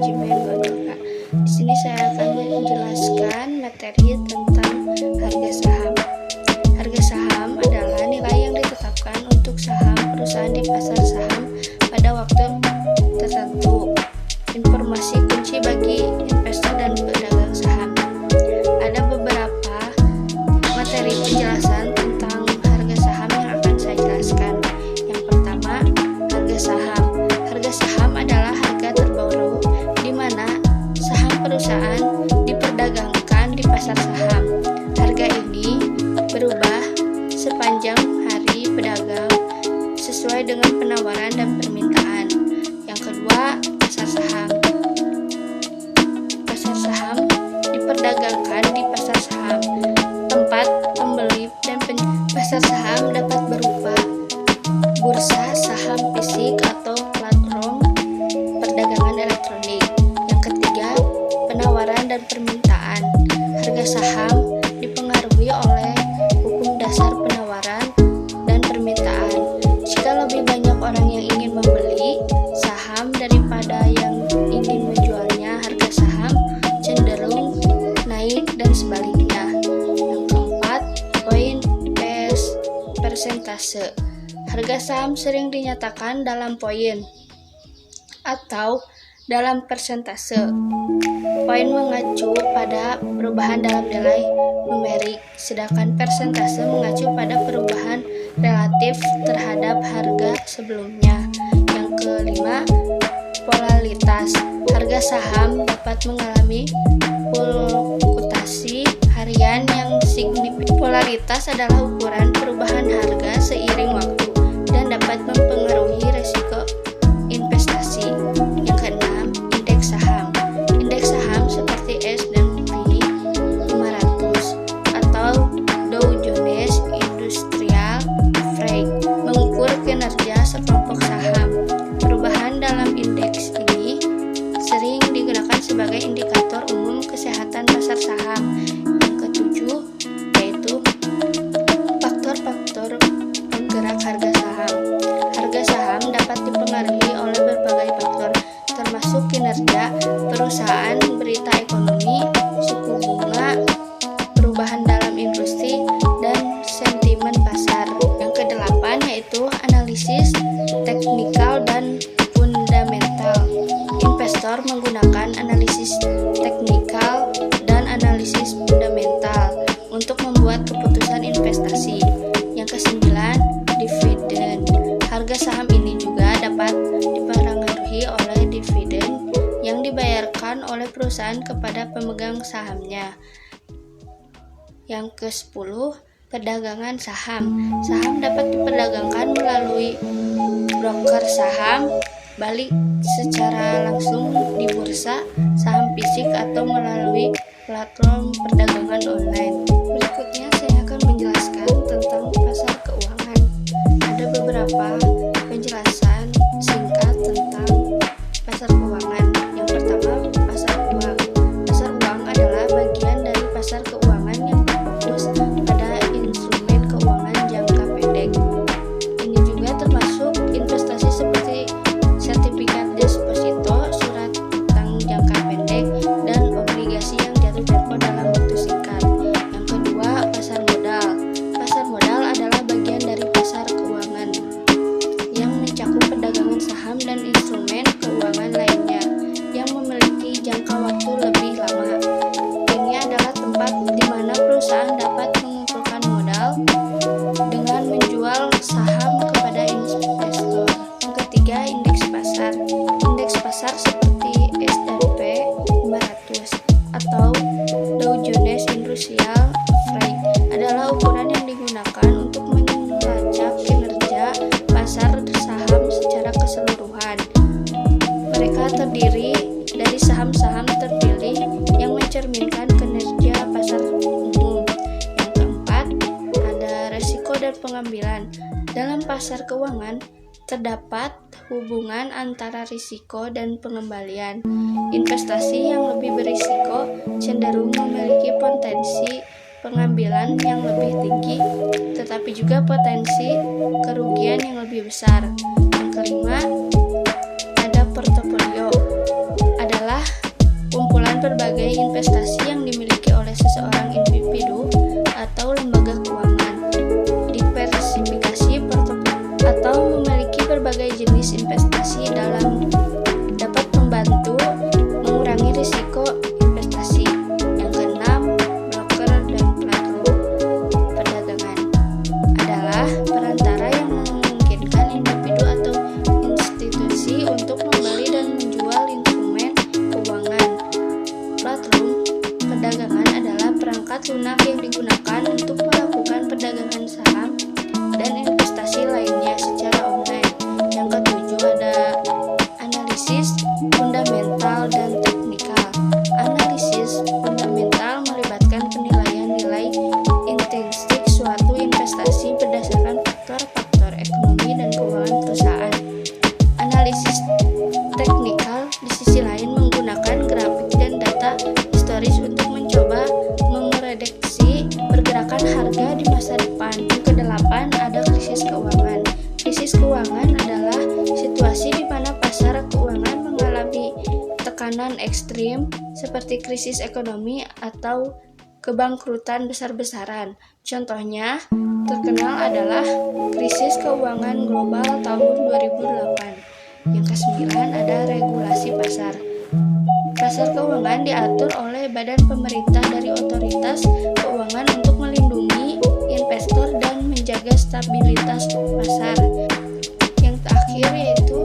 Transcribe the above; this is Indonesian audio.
manajemen Gondoka. Di sini saya akan menjelaskan materi tentang harga saham. Harga saham adalah nilai yang ditetapkan untuk saham perusahaan di pasar saham pada waktu tertentu. Informasi kunci bagi investor dan pedagang saham. Ada beberapa materi penjelasan tentang harga saham yang akan saya jelaskan. Yang pertama, harga saham. Harga saham adalah harga terbaru di mana saham perusahaan diperdagangkan di pasar saham. Harga ini berubah sepanjang hari pedagang sesuai dengan penawaran dan permintaan. Yang kedua, pasar saham. Pasar saham diperdagangkan di pasar saham. Tempat pembeli dan pasar saham dapat berupa bursa saham fisik atau platform perdagangan elektronik. Yang ketiga, penawaran dan permintaan. Harga saham dipengaruhi oleh hukum dasar penawaran dan permintaan. Jika lebih banyak orang yang ingin membeli saham daripada yang ingin menjualnya, harga saham cenderung naik dan sebaliknya. Yang keempat, poin persentase. Harga saham sering dinyatakan dalam poin atau dalam persentase. Poin mengacu pada perubahan dalam nilai numerik, sedangkan persentase mengacu pada perubahan relatif terhadap harga sebelumnya. Yang kelima, volatilitas. Harga saham dapat mengalami fluktuasi harian yang signifikan. Volatilitas adalah ukuran perubahan harga seiring waktu dan dapat mempengaruhi risiko investasi. Yang keenam, indeks saham. Indeks saham seperti S&P 500 atau Dow Jones Industrial Average mengukur kinerja sekelompok saham. Perubahan dalam indeks ini sering digunakan sebagai indikator umum kesehatan pasar saham. Yang ketujuh, yaitu faktor-faktor penggerak harga saham. Harga saham dapat dipengaruhi oleh berbagai faktor, termasuk kinerja perusahaan, berita ekonomi, suku bunga, perubahan dalam industri, dan sentimen pasar. Yang kedelapan yaitu analisis teknikal dan fundamental. Investor menggunakan analisis teknikal dan analisis fundamental untuk membuat keputusan investasi. Yang kesembilan, dividen. Harga saham ini juga dapat dipengaruhi oleh dividen yang dibayarkan oleh perusahaan kepada pemegang sahamnya. Yang ke-10, perdagangan saham. Saham dapat diperdagangkan melalui broker saham, balik secara langsung di bursa saham fisik atau melalui platform perdagangan online. Berikutnya saya akan menjelaskan tentang pasar keuangan. Ada beberapa penjelasan singkat tentang pasar keuangan. Yang pertama, pasar uang. Pasar uang adalah bagian dari pasar keuangan yang berfokus pada instrumen keuangan jangka pendek. Ini juga termasuk investasi seperti sertifikat deposito, surat utang jangka pendek, dan obligasi yang jatuh tempo dalam waktu singkat. Yang kedua, pasar modal. Pasar modal adalah bagian dari pasar keuangan yang mencakup perdagangan saham dan instrumen keuangan lainnya yang memiliki jangka waktu lebih lama. Ini adalah tempat di mana perusahaan dapat mengumpulkan modal dengan menjual saham kepada investor. Yang ketiga, indeks pasar. Indeks pasar seperti S&P 500 atau Dow Jones Industrial Average adalah ukuran yang digunakan untuk melacak kinerja pasar saham secara keseluruhan. Mereka terdiri dari saham-saham terpilih yang mencerminkan kinerja pasar umum. Yang keempat, ada risiko dan pengambilan. Dalam pasar keuangan, terdapat hubungan antara risiko dan pengembalian. Investasi yang lebih berisiko cenderung memiliki potensi pengambilan yang lebih tinggi, tetapi juga potensi kerugian yang lebih besar. Yang kelima, ada portofolio. Adalah investasi yang dimiliki oleh seseorang individu atau lembaga keuangan. Diversifikasi portofolio atau memiliki berbagai jenis investasi dapat membantu mengurangi risiko investasi. Yang keenam, broker dan platform perdagangan adalah perantara yang memungkinkan individu atau institusi untuk membeli dan menjual instrumen keuangan. Platform perdagangan adalah perangkat lunak yang digunakan untuk melakukan perdagangan saham dan investasi lainnya secara online. Yang ketujuh ada analisis fundamental dan teknikal. Analisis fundamental melibatkan penilaian nilai intrinsik suatu investasi berdasarkan faktor-faktor ekonomi dan keuangan perusahaan. Analisis teknikal di sisi lain menggunakan grafik dan data historis untuk mencoba memprediksi pergerakan harga di masa depan. Yang kedelapan ada krisis keuangan. Krisis keuangan adalah situasi di mana pasar keuangan mengalami tekanan ekstrim seperti krisis ekonomi atau kebangkrutan besar-besaran. Contohnya terkenal adalah krisis keuangan global tahun 2008. Yang kesembilan ada regulasi pasar. Pasar keuangan diatur oleh badan pemerintah dari otoritas keuangan untuk melindungi investor dan menjaga stabilitas pasar. Yang terakhir yaitu